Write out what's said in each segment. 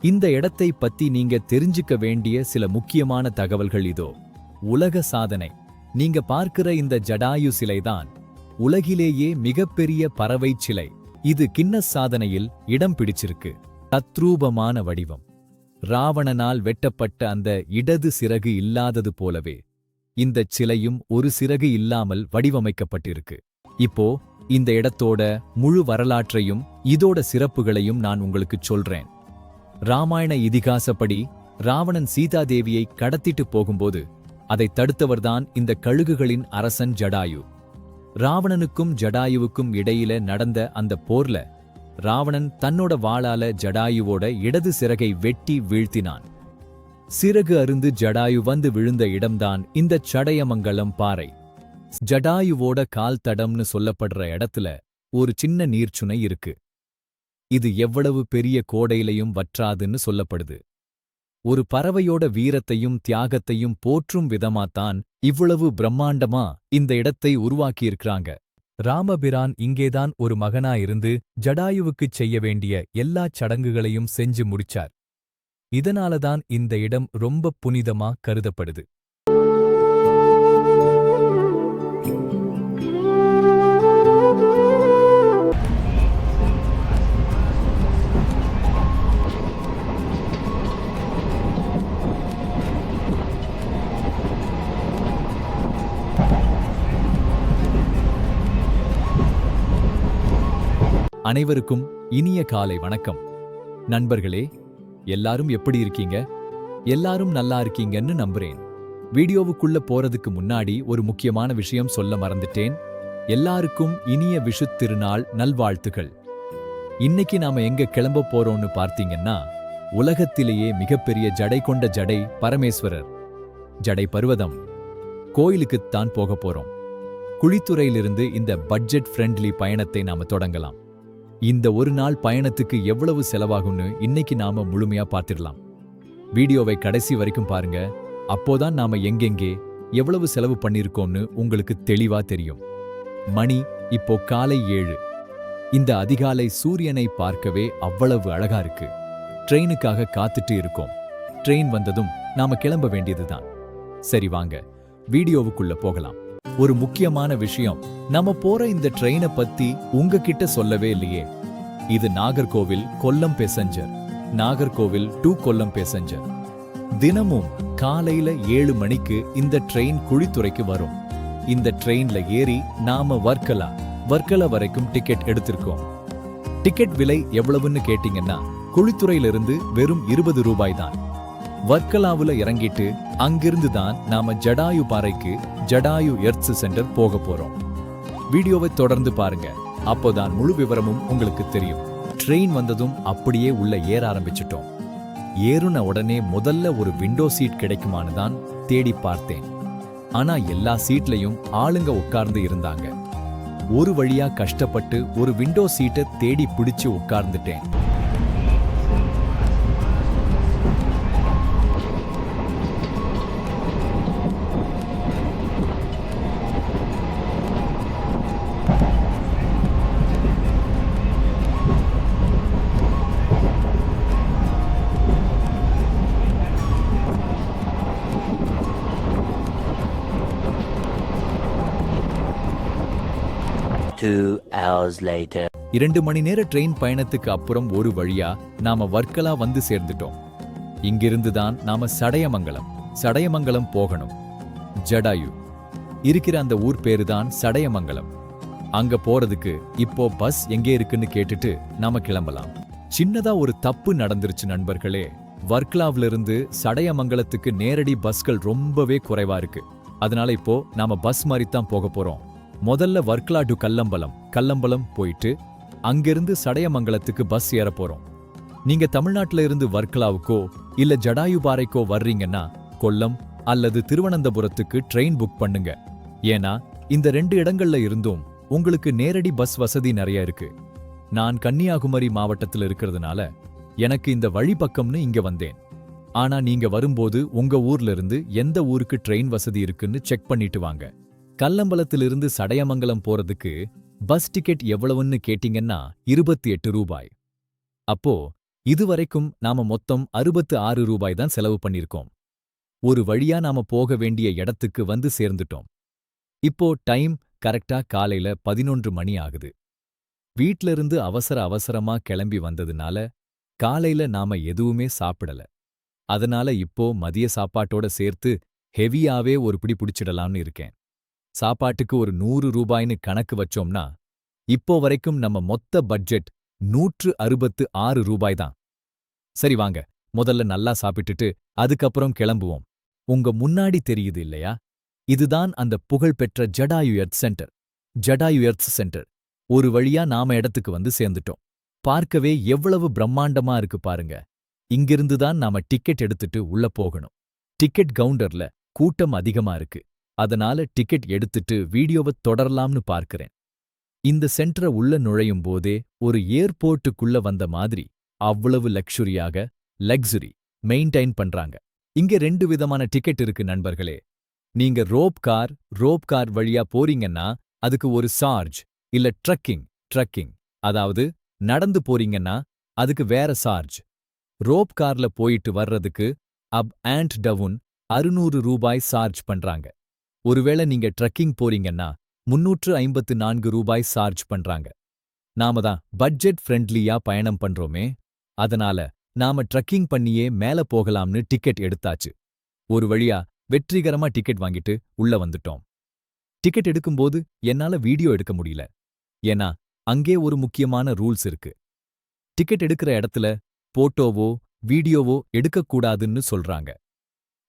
இந்த இடத்தை பத்தி நீங்க தெரிஞ்சுக்க வேண்டிய சில முக்கியமான தகவல்கள் இதோ. உலக சாதனை. நீங்க பார்க்கிற இந்த ஜடாயு சிலைதான் உலகிலேயே மிகப்பெரிய பறவை சிலை. இது கின்னஸ் சாதனையில் இடம் பிடிச்சிருக்கு. தத்ரூபமான வடிவம். ராவணனால் வெட்டப்பட்ட அந்த இடது சிறகு இல்லாதது போலவே இந்தச் சிலையும் ஒரு சிறகு இல்லாமல் வடிவமைக்கப்பட்டிருக்கு. இப்போ இந்த இடத்தோட முழு வரலாற்றையும் இதோட சிறப்புகளையும் நான் உங்களுக்கு சொல்றேன். ராமாயண இதிகாசப்படி ராவணன் சீதாதேவியை கடத்திட்டு போகும்போது அதை தடுத்தவர்தான் இந்த கழுகுகளின் அரசன் ஜடாயு. ராவணனுக்கும் ஜடாயுவுக்கும் இடையில நடந்த அந்த போர்ல ராவணன் தன்னோட வாளால ஜடாயுவோட இடது சிறகை வெட்டி வீழ்த்தினான். சிறகு அருந்து ஜடாயு வந்து விழுந்த இடம்தான் இந்த சடையமங்கலம் பாறை. ஜடாயுவோட கால் தடம்னு சொல்லப்படுற இடத்துல ஒரு சின்ன நீர்ச்சுனை இருக்கு. இது எவ்வளவு பெரிய கோடையிலையும் வற்றாதுன்னு சொல்லப்படுது. ஒரு பறவையோட வீரத்தையும் தியாகத்தையும் போற்றும் விதமாத்தான் இவ்வளவு பிரம்மாண்டமா இந்த இடத்தை உருவாக்கியிருக்கிறாங்க. ராமபிரான் இங்கேதான் ஒரு மகனா இருந்து ஜடாயுவுக்குச் செய்ய வேண்டிய எல்லாச் சடங்குகளையும் செஞ்சு முடிச்சார். இதனாலதான் இந்த இடம் ரொம்ப புனிதமா கருதப்படுது. அனைவருக்கும் இனிய காலை வணக்கம். நண்பர்களே, எல்லாரும் எப்படி இருக்கீங்க? எல்லாரும் நல்லா இருக்கீங்கன்னு நம்புறேன். வீடியோவுக்குள்ள போறதுக்கு முன்னாடி ஒரு முக்கியமான விஷயம் சொல்ல மறந்துட்டேன். எல்லாருக்கும் இனிய விஷுத் திருநாள் நல்வாழ்த்துகள். இன்னைக்கு நாம எங்க கிளம்ப போறோம்னு பார்த்தீங்கன்னா, உலகத்திலேயே மிகப்பெரிய ஜடை கொண்ட ஜடை பரமேஸ்வரர் ஜடை பர்வதம் கோயிலுக்குத்தான் போக போறோம். குழித்துறையிலிருந்து இந்த பட்ஜெட் ஃப்ரெண்ட்லி பயணத்தை நாம தொடங்கலாம். இந்த ஒரு நாள் பயணத்துக்கு எவ்வளவு செலவாகும்னு இன்னைக்கு நாம முழுமையா பார்த்திடலாம். வீடியோவை கடைசி வரைக்கும் பாருங்க. அப்போதான் நாம எங்கெங்கே எவ்வளவு செலவு பண்ணிருக்கோம்னு உங்களுக்கு தெளிவா தெரியும். மணி இப்போ காலை 7. இந்த அதிகாலை சூரியனை பார்க்கவே அவ்வளவு அழகா இருக்கு. ட்ரெயினுக்காக காத்துட்டு இருக்கோம். ட்ரெயின் வந்ததும் நாம கிளம்ப வேண்டியதுதான். சரி வாங்க, வீடியோவுக்குள்ள போகலாம். ஒரு முக்கியமான விஷயம், நம்ம போற இந்த ட்ரெயினை பத்தி உங்ககிட்ட சொல்லவே இல்லையே. இது Nagercoil Kollam passenger. Nagercoil to Kollam passenger. தினமும் காலையில 7 மணிக்கு இந்த ட்ரெயின் குழித்துறைக்கு வரும். இந்த ட்ரெயின்ல ஏறி நாம வர்க்கலா வரைக்கும் டிக்கெட் எடுத்திருக்கோம். டிக்கெட் விலை எவ்வளவுன்னு கேட்டீங்கன்னா, குழித்துறையிலிருந்து வெறும் 20 ரூபாய் தான். வர்க்கலாவுல இறங்கிட்டு அங்கிருந்து தான் நாம ஜடாயு பாறைக்கு ஜடாயு எர்த் சென்டர் போக போறோம். வீடியோவை தொடர்ந்து பாருங்க. அப்போதான் முழு விவரமும் உங்களுக்கு தெரியும். ட்ரெயின் வந்ததும் அப்படியே உள்ள ஏற ஆரம்பிச்சிட்டோம். ஏறுன உடனே முதல்ல ஒரு விண்டோ சீட் கிடைக்குமான்னு தான் தேடி பார்த்தேன். ஆனா எல்லா சீட்லயும் ஆளுங்க உட்கார்ந்து இருந்தாங்க. ஒரு வழியா கஷ்டப்பட்டு ஒரு விண்டோ சீட்டை தேடி பிடிச்சு உட்கார்ந்துட்டேன். Two hours later. 2 மணி நேர ட்ரெயின் பயணத்துக்கு அப்புறம் ஒரு வழியா நாம வர்க்கலா வந்து சேர்ந்துட்டோம். இங்கிருந்து தான் நாம சடையமங்கலம் போகணும். ஜடாயு இருக்கிற அந்த ஊர் பேரு தான் சடையமங்கலம். அங்க போறதுக்கு இப்போ பஸ் எங்கே இருக்குன்னு கேட்டுட்டு நாம கிளம்பலாம். சின்னதா ஒரு தப்பு நடந்துருச்சு நண்பர்களே. வர்க்கலாவிலிருந்து சடையமங்கலத்துக்கு நேரடி பஸ்கள் ரொம்பவே குறைவா இருக்கு. அதனால இப்போ நாம பஸ் மாதிரி தான் போக போறோம். முதல்ல வர்க்கலா டு கல்லம்பலம் போயிட்டு அங்கிருந்து சடையமங்கலத்துக்கு பஸ் ஏற போறோம். நீங்க தமிழ்நாட்டில இருந்து வர்க்கலாவுக்கோ இல்ல ஜடாயு பாறைக்கோ வர்றீங்கன்னா கொல்லம் அல்லது திருவனந்தபுரத்துக்கு ட்ரெயின் புக் பண்ணுங்க. ஏன்னா இந்த 2 இடங்கள்ல இருந்தும் உங்களுக்கு நேரடி பஸ் வசதி நிறைய இருக்கு. நான் கன்னியாகுமரி மாவட்டத்தில் இருக்கிறதுனால எனக்கு இந்த வழி பக்கம்னு இங்க வந்தேன். ஆனா நீங்க வரும்போது உங்க ஊர்ல இருந்து எந்த ஊருக்கு ட்ரெயின் வசதி இருக்குன்னு செக் பண்ணிட்டு வாங்க. கல்லம்பலத்திலிருந்து சடையமங்கலம் போறதுக்கு பஸ் டிக்கெட் எவ்வளவுன்னு கேட்டீங்கன்னா 28 ரூபாய். அப்போ இதுவரைக்கும் நாம மொத்தம் 66 ரூபாய் தான் செலவு பண்ணிருக்கோம். ஒரு வழியா நாம போக வேண்டிய இடத்துக்கு வந்து சேர்ந்துட்டோம். இப்போ டைம் கரெக்டா காலையில 11 மணி ஆகுது. வீட்ல இருந்து அவசர அவசரமா கிளம்பி வந்ததுனால காலையில நாம எதுவுமே சாப்பிடல. அதனால இப்போ மதிய சாப்பாட்டோட சேர்த்து ஹெவியாவே ஒரு பிடி புடிச்சிடலாம்னு இருக்கேன். சாப்பாட்டுக்கு ஒரு 100 ரூபாய்னு கணக்கு வச்சோம்னா இப்போ வரைக்கும் நம்ம மொத்த பட்ஜெட் 166 ரூபாய் தான். சரி வாங்க, முதல்ல நல்லா சாப்பிட்டுட்டு அதுக்கப்புறம் கிளம்புவோம். உங்க முன்னாடி தெரியுது இல்லையா? இதுதான் அந்த புகழ்பெற்ற Jatayu earth centre. Jatayu earth centre. ஒரு வழியா நாம இடத்துக்கு வந்து சேர்ந்துட்டோம். பார்க்கவே எவ்வளவு பிரம்மாண்டமா இருக்கு பாருங்க. இங்கிருந்து தான் நாம டிக்கெட் எடுத்துட்டு உள்ள போகணும். டிக்கெட் கவுண்டர்ல கூட்டம் அதிகமா இருக்கு. அதனால டிக்கெட் எடுத்துட்டு வீடியோவை தொடரலாம்னு பார்க்கிறேன். இந்த சென்டரை உள்ள நுழையும் போதே ஒரு ஏர்போர்ட்டுக்குள்ள வந்த மாதிரி அவ்வளவு லக்ஸுரியாக மெயின்டைன் பண்றாங்க. இங்க 2 விதமான டிக்கெட் இருக்கு நண்பர்களே. நீங்க ரோப் கார் வழியா போறீங்கன்னா அதுக்கு ஒரு சார்ஜ், இல்ல ட்ரக்கிங் அதாவது நடந்து போறீங்கன்னா அதுக்கு வேற சார்ஜ். ரோப் கார்ல போயிட்டு வர்றதுக்கு அப் அண்ட் டவுன் 600 ரூபாய் சார்ஜ் பண்றாங்க. ஒருவேளை நீங்க ட்ரக்கிங் போறீங்கன்னா 354 ரூபாய் சார்ஜ் பண்றாங்க. நாம தான் பட்ஜெட் ஃப்ரெண்ட்லியா பயணம் பண்றோமே, அதனால நாம ட்ரக்கிங் பண்ணியே மேல போகலாம்னு டிக்கெட் எடுத்தாச்சு. ஒரு வழியா வெற்றிகரமா டிக்கெட் வாங்கிட்டு உள்ள வந்துட்டோம். டிக்கெட் எடுக்கும்போது என்னால வீடியோ எடுக்க முடியல. ஏன்னா அங்கே ஒரு முக்கியமான ரூல்ஸ் இருக்கு. டிக்கெட் எடுக்கிற இடத்துல போட்டோவோ வீடியோவோ எடுக்கக்கூடாதுன்னு சொல்றாங்க.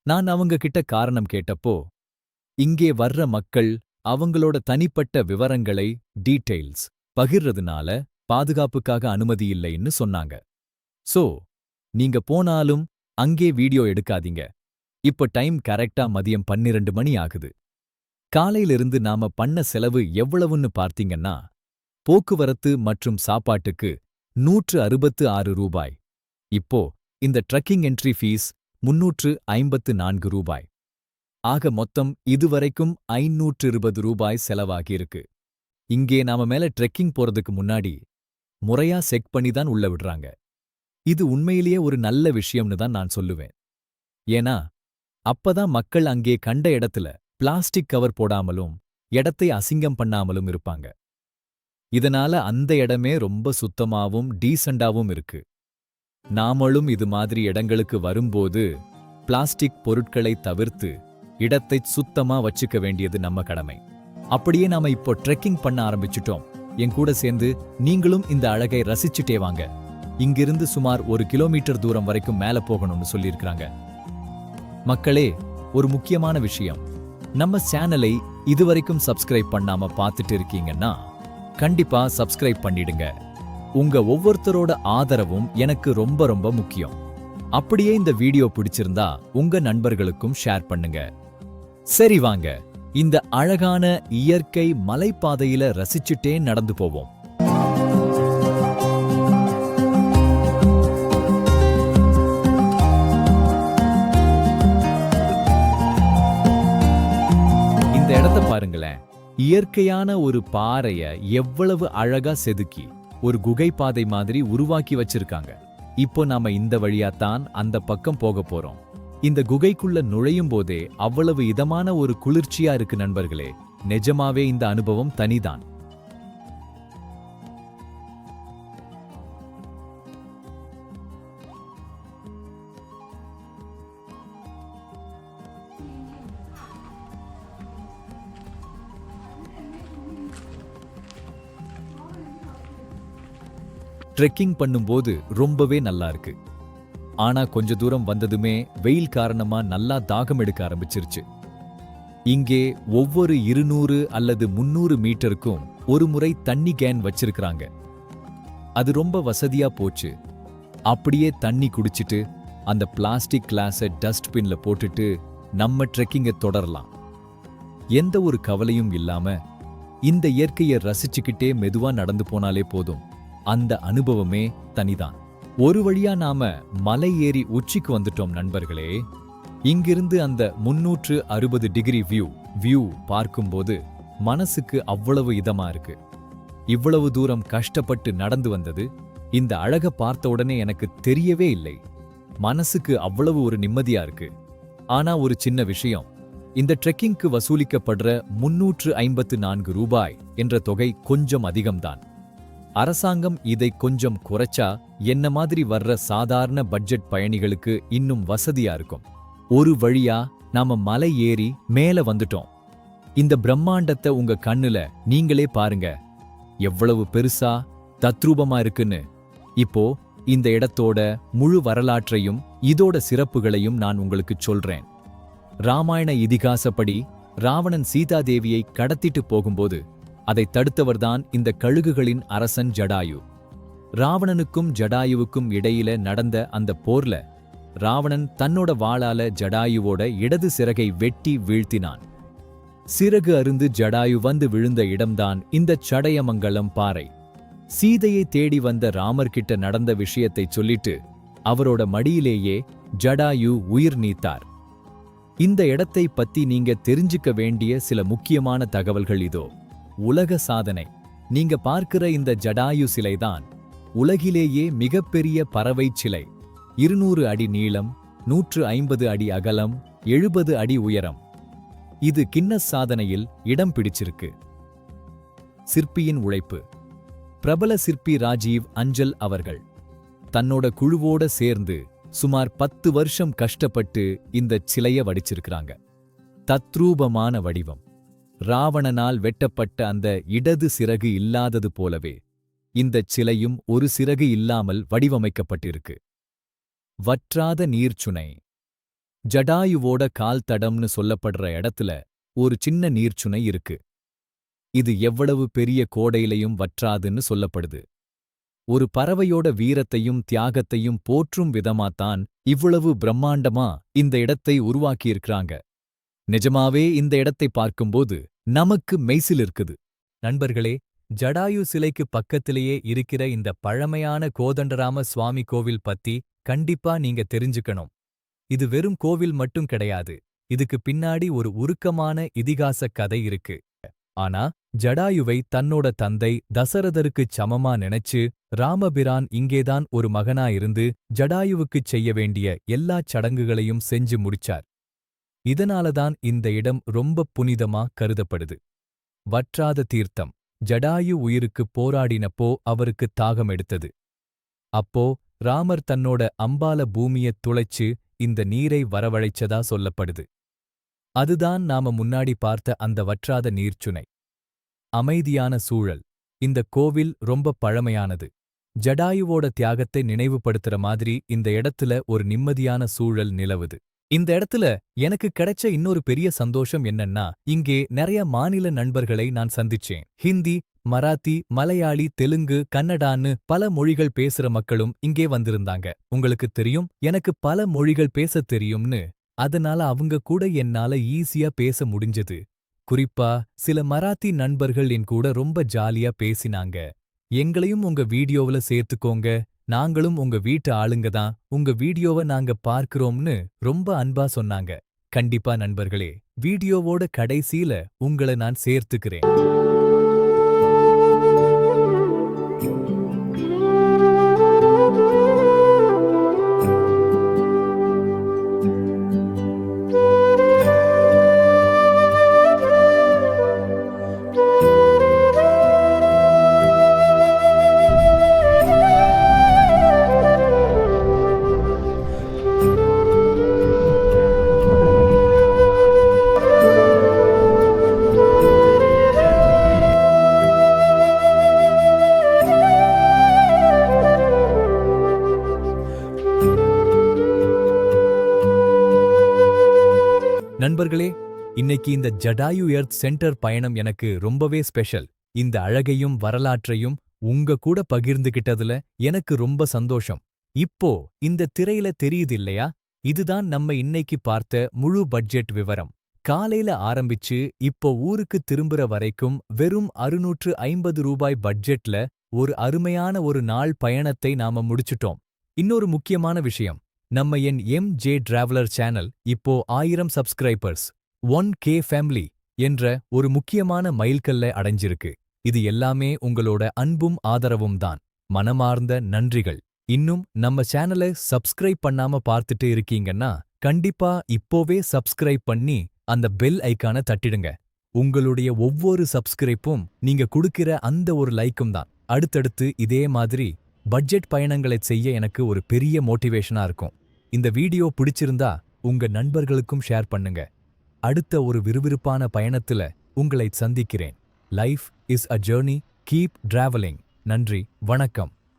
நான் அவங்க கிட்ட காரணம் கேட்டப்போ, இங்கே வர்ற மக்கள் அவங்களோட தனிப்பட்ட விவரங்களை டீட்டெயில்ஸ் பகிர்றதுனால பாதுகாப்புக்காக அனுமதி இல்லைன்னு சொன்னாங்க. சோ நீங்க போனாலும் அங்கே வீடியோ எடுக்காதீங்க. இப்ப டைம் கரெக்டா மதியம் 12 மணி ஆகுது. காலையிலிருந்து நாம பண்ண செலவு எவ்வளவுன்னு பார்த்தீங்கன்னா, போக்குவரத்து மற்றும் சாப்பாட்டுக்கு 166 ரூபாய். இப்போ இந்த ட்ரக்கிங் என்ட்ரி ஃபீஸ் 354 ரூபாய். ஆக மொத்தம் இதுவரைக்கும் 520 ரூபாய் செலவாகியிருக்கு. இங்கே நாம மேல ட்ரெக்கிங் போறதுக்கு முன்னாடி முறையா செக் பண்ணி தான் உள்ள விடுறாங்க. இது உண்மையிலேயே ஒரு நல்ல விஷயம்னு தான் நான் சொல்லுவேன். ஏன்னா அப்பதான் மக்கள் அங்கே கண்ட இடத்துல பிளாஸ்டிக் கவர் போடாமலும் இடத்தை அசிங்கம் பண்ணாமலும் இருப்பாங்க. இதனால அந்த இடமே ரொம்ப சுத்தமாவும் டீசண்டாவும் இருக்கு. நாமளும் இது மாதிரி இடங்களுக்கு வரும்போது பிளாஸ்டிக் பொருட்களை தவிர்த்து இடத்தை சுத்தமா வச்சுக்க வேண்டியது நம்ம கடமை. அப்படியே நாம இப்போ ட்ரெக்கிங் பண்ண ஆரம்பிச்சுட்டோம். என் கூட சேர்ந்து நீங்களும் இந்த அழகை ரசிச்சுட்டே வாங்க. இங்கிருந்து சுமார் 1 கிலோமீட்டர் தூரம் வரைக்கும் மேல போகணும்னு சொல்லியிருக்கிறாங்க. மக்களே, ஒரு முக்கியமான விஷயம், நம்ம சேனலை இதுவரைக்கும் சப்ஸ்கிரைப் பண்ணாம பார்த்துட்டு இருக்கீங்கன்னா கண்டிப்பா சப்ஸ்கிரைப் பண்ணிடுங்க. உங்க ஒவ்வொருத்தரோட ஆதரவும் எனக்கு ரொம்ப ரொம்ப முக்கியம். அப்படியே இந்த வீடியோ பிடிச்சிருந்தா உங்க நண்பர்களுக்கும் ஷேர் பண்ணுங்க. சரி வாங்க, இந்த அழகான இயற்கை மலைப்பாதையில ரசிச்சுட்டே நடந்து போவோம். இந்த இடத்தை பாருங்களேன். இயற்கையான ஒரு பாறைய எவ்வளவு அழகா செதுக்கி ஒரு குகை பாதை மாதிரி உருவாக்கி வச்சிருக்காங்க. இப்போ நாம இந்த வழியாத்தான் அந்த பக்கம் போக போறோம். இந்த குகைக்குள்ள நுழையும் போதே அவ்வளவு இதமான ஒரு குளிர்ச்சியா இருக்கு நண்பர்களே. நிஜமாவே இந்த அனுபவம் தனிதான். ட்ரெக்கிங் பண்ணும்போது ரொம்பவே நல்லா இருக்கு. ஆனா கொஞ்ச தூரம் வந்ததுமே வெயில் காரணமா நல்லா தாகம் எடுக்க ஆரம்பிச்சிருச்சு. இங்கே ஒவ்வொரு 200 அல்லது 300 மீட்டருக்கும் ஒரு முறை தண்ணி கேன் வச்சிருக்கிறாங்க. அது ரொம்ப வசதியா போச்சு. அப்படியே தண்ணி குடிச்சிட்டு அந்த பிளாஸ்டிக் கிளாஸை டஸ்ட்பின்ல போட்டுட்டு நம்ம ட்ரெக்கிங்கை தொடரலாம். எந்த ஒரு கவலையும் இல்லாம இந்த இயற்கையை ரசிச்சுக்கிட்டே மெதுவா நடந்து போனாலே போதும். அந்த அனுபவமே தனிதான். ஒரு வழியா நாம மலை ஏறி உச்சிக்கு வந்துட்டோம் நண்பர்களே. இங்கிருந்து அந்த 360 டிகிரி வியூ பார்க்கும்போது மனசுக்கு அவ்வளவு இதமா இருக்கு. இவ்வளவு தூரம் கஷ்டப்பட்டு நடந்து வந்தது இந்த அழக பார்த்த உடனே எனக்கு தெரியவே இல்லை. மனசுக்கு அவ்வளவு ஒரு நிம்மதியா இருக்கு. ஆனா ஒரு சின்ன விஷயம், இந்த ட்ரெக்கிங்க்கு வசூலிக்கப்படுற 354 ரூபாய் என்ற தொகை கொஞ்சம் அதிகம்தான். அரசாங்கம் இதை கொஞ்சம் குறைச்சா என்ன மாதிரி வர்ற சாதாரண பட்ஜெட் பயணிகளுக்கு இன்னும் வசதியா இருக்கும். ஒரு வழியா நாம மலை ஏறி மேல வந்துட்டோம். இந்த பிரம்மாண்டத்தை உங்க கண்ணுல நீங்களே பாருங்க, எவ்வளவு பெருசா தத்ரூபமா இருக்குன்னு. இப்போ இந்த இடத்தோட முழு வரலாற்றையும் இதோட சிறப்புகளையும் நான் உங்களுக்கு சொல்றேன். ராமாயண இதிகாசப்படி ராவணன் சீதாதேவியை கடத்திட்டு போகும்போது அதை தடுத்தவர்தான் இந்த கழுகுகளின் அரசன் ஜடாயு. ராவணனுக்கும் ஜடாயுவுக்கும் இடையில நடந்த அந்த போர்ல ராவணன் தன்னோட வாளால ஜடாயுவோட இடது சிறகை வெட்டி வீழ்த்தினான். சிறகு அருந்து ஜடாயு வந்து விழுந்த இடம்தான் இந்த சடையமங்கலம் பாறை. சீதையை தேடி வந்த ராமர்கிட்ட நடந்த விஷயத்தை சொல்லிட்டு அவரோட மடியிலேயே ஜடாயு உயிர் நீத்தார். இந்த இடத்தை பத்தி நீங்க தெரிஞ்சுக்க வேண்டிய சில முக்கியமான தகவல்கள் இதோ. உலக சாதனை. நீங்க பார்க்கிற இந்த ஜடாயு சிலைதான் உலகிலேயே மிகப்பெரிய பறவை சிலை. 200 அடி நீளம், 150 அடி அகலம், 70 அடி உயரம். இது கின்னஸ் சாதனையில் இடம் பிடிச்சிருக்கு. சிற்பியின் உழைப்பு. பிரபல சிற்பி ராஜீவ் அஞ்சல் அவர்கள் தன்னோட குழுவோட சேர்ந்து சுமார் 10 வருஷம் கஷ்டப்பட்டு இந்த சிலைய வடிச்சிருக்கிறாங்க. தத்ரூபமான வடிவம். ராவணனால் வெட்டப்பட்ட அந்த இடது சிறகு இல்லாதது போலவே இந்தச் சிலையும் ஒரு சிறகு இல்லாமல் வடிவமைக்கப்பட்டிருக்கு. வற்றாத நீர்ச்சுனை. ஜடாயுவோட கால் தடம்னு சொல்லப்படுற இடத்துல ஒரு சின்ன நீர்ச்சுனை இருக்கு. இது எவ்வளவு பெரிய கோடையிலையும் வற்றாதுன்னு சொல்லப்படுது. ஒரு பறவையோட வீரத்தையும் தியாகத்தையும் போற்றும் விதமாத்தான் இவ்வளவு பிரம்மாண்டமா இந்த இடத்தை உருவாக்கியிருக்கிறாங்க. நிஜமாவே இந்த இடத்தை பார்க்கும்போது நமக்கு மெய்சில் இருக்குது. நண்பர்களே, ஜடாயு சிலைக்கு பக்கத்திலேயே இருக்கிற இந்த பழமையான கோதண்டராம சுவாமி கோவில் பத்தி கண்டிப்பா நீங்க தெரிஞ்சுக்கணும். இது வெறும் கோவில் மட்டும் கிடையாது, இதுக்கு பின்னாடி ஒரு உருக்கமான இதிகாச கதை இருக்கு. ஆனா ஜடாயுவை தன்னோட தந்தை தசரதருக்குச் சமமா நினைச்சு ராமபிரான் இங்கேதான் ஒரு மகனா இருந்து ஜடாயுவுக்குச் செய்ய வேண்டிய எல்லாச் சடங்குகளையும் செஞ்சு முடிச்சார். இதனாலதான் இந்த இடம் ரொம்ப புனிதமா கருதப்படுது. வற்றாத தீர்த்தம். ஜடாயு உயிருக்கு போராடினப்போ அவருக்கு தாகம் எடுத்தது. அப்போ ராமர் தன்னோட அம்பால பூமியத் துளைச்சு இந்த நீரை வரவழைச்சதா சொல்லப்படுது. அதுதான் நாம முன்னாடி பார்த்த அந்த வற்றாத நீர்ச்சுனை. அமைதியான சூழல். இந்த கோவில் ரொம்ப பழமையானது. ஜடாயுவோட தியாகத்தை நினைவுபடுத்துற மாதிரி இந்த இடத்துல ஒரு நிம்மதியான சூழல் நிலவுது. இந்த இடத்துல எனக்கு கிடைச்ச இன்னொரு பெரிய சந்தோஷம் என்னன்னா, இங்கே நிறைய மாநில நண்பர்களை நான் சந்திச்சேன். ஹிந்தி, மராத்தி, மலையாளி, தெலுங்கு, கன்னடான்னு பல மொழிகள் பேசுற மக்களும் இங்கே வந்திருந்தாங்க. உங்களுக்கு தெரியும், எனக்கு பல மொழிகள் பேசத் தெரியும்னு. அதனால அவங்க கூட என்னால ஈஸியா பேச முடிஞ்சது. குறிப்பா சில மராத்தி நண்பர்கள் என் கூட ரொம்ப ஜாலியா பேசினாங்க. எங்களையும் உங்க வீடியோவுல சேர்த்துக்கோங்க, நாங்களும் உங்க வீட்டு ஆளுங்க தான், உங்க வீடியோவை நாங்க பார்க்கிறோம்னு ரொம்ப அன்பா சொன்னாங்க. கண்டிப்பா நண்பர்களே, வீடியோவோட கடைசியில உங்களை நான் சேர்த்துக்கிறேன். நண்பர்களே, இன்னைக்கு இந்த ஜடாயு எர்த் சென்டர் பயணம் எனக்கு ரொம்பவே ஸ்பெஷல். இந்த அழகையும் வரலாற்றையும் உங்க கூட பகிர்ந்துகிட்டதுல எனக்கு ரொம்ப சந்தோஷம். இப்போ இந்த திரையில தெரியுது இல்லையா, இதுதான் நம்ம இன்னைக்கு பார்த்த முழு பட்ஜெட் விவரம். காலையில ஆரம்பிச்சு இப்போ ஊருக்கு திரும்புற வரைக்கும் வெறும் 650 ரூபாய் பட்ஜெட்ல ஒரு அருமையான ஒரு நாள் பயணத்தை நாம முடிச்சுட்டோம். இன்னொரு முக்கியமான விஷயம், நம்ம எம்.ஜே. டிராவலர் சேனல் இப்போ 1000 சப்ஸ்கிரைபர்ஸ், 1K ஃபேமிலி என்ற ஒரு முக்கியமான மைல்கல்ல அடைஞ்சிருக்கு. இது எல்லாமே உங்களோட அன்பும் ஆதரவும் தான். மனமார்ந்த நன்றிகள். இன்னும் நம்ம சேனலை சப்ஸ்கிரைப் பண்ணாம பார்த்துட்டு இருக்கீங்கன்னா கண்டிப்பா இப்போவே சப்ஸ்கிரைப் பண்ணி அந்த பெல் ஐகானை தட்டிடுங்க. உங்களுடைய ஒவ்வொரு சப்ஸ்கிரைப்பும் நீங்க கொடுக்கிற அந்த ஒரு லைக்கும் தான் அடுத்தடுத்து இதே மாதிரி பட்ஜெட் பயணங்களைச் செய்ய எனக்கு ஒரு பெரிய மோட்டிவேஷனா இருக்கும். இந்த வீடியோ பிடிச்சிருந்தா உங்க நண்பர்களுக்கும் ஷேர் பண்ணுங்க. அடுத்த ஒரு விறுவிறுப்பான பயணத்துல உங்களை சந்திக்கிறேன். Life is a journey, keep travelling. நன்றி, வணக்கம்.